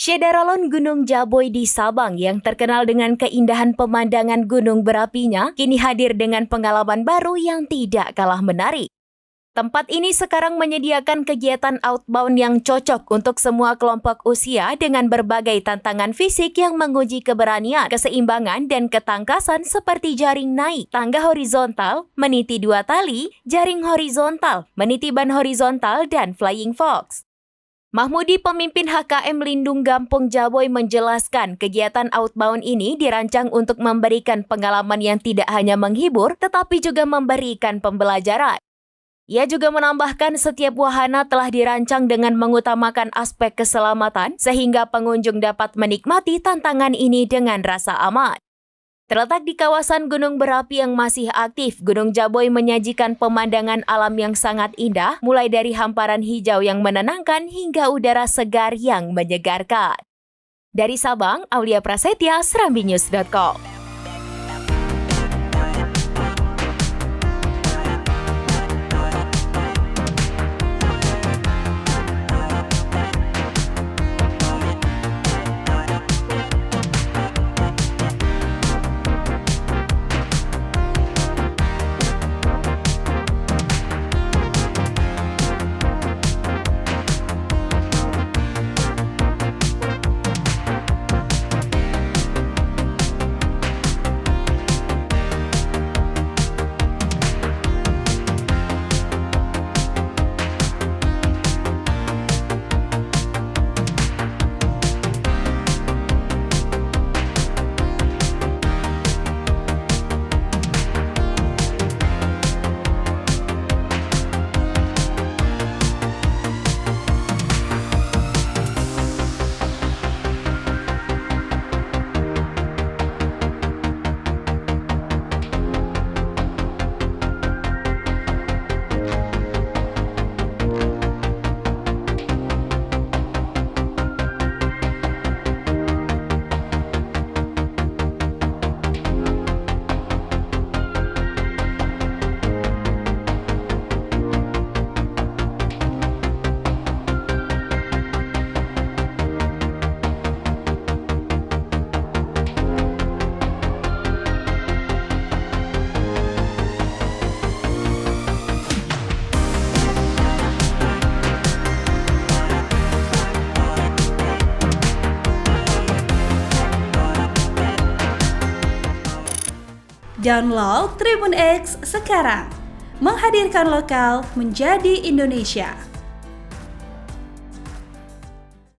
Syederalon Gunung Jaboy di Sabang yang terkenal dengan keindahan pemandangan gunung berapinya kini hadir dengan pengalaman baru yang tidak kalah menarik. Tempat ini sekarang menyediakan kegiatan outbound yang cocok untuk semua kelompok usia dengan berbagai tantangan fisik yang menguji keberanian, keseimbangan, dan ketangkasan seperti jaring naik, tangga horizontal, meniti 2 tali, jaring horizontal, meniti ban horizontal, dan flying fox. Mahmudi, pemimpin HKM Lindung Gampong Jaboy, menjelaskan kegiatan outbound ini dirancang untuk memberikan pengalaman yang tidak hanya menghibur, tetapi juga memberikan pembelajaran. Ia juga menambahkan setiap wahana telah dirancang dengan mengutamakan aspek keselamatan sehingga pengunjung dapat menikmati tantangan ini dengan rasa aman. Terletak di kawasan gunung berapi yang masih aktif, Gunung Jaboy menyajikan pemandangan alam yang sangat indah, mulai dari hamparan hijau yang menenangkan hingga udara segar yang menyegarkan. Dari Sabang, Aulia Prasetya, serambinews.com. Download Tribun X sekarang, menghadirkan lokal menjadi Indonesia.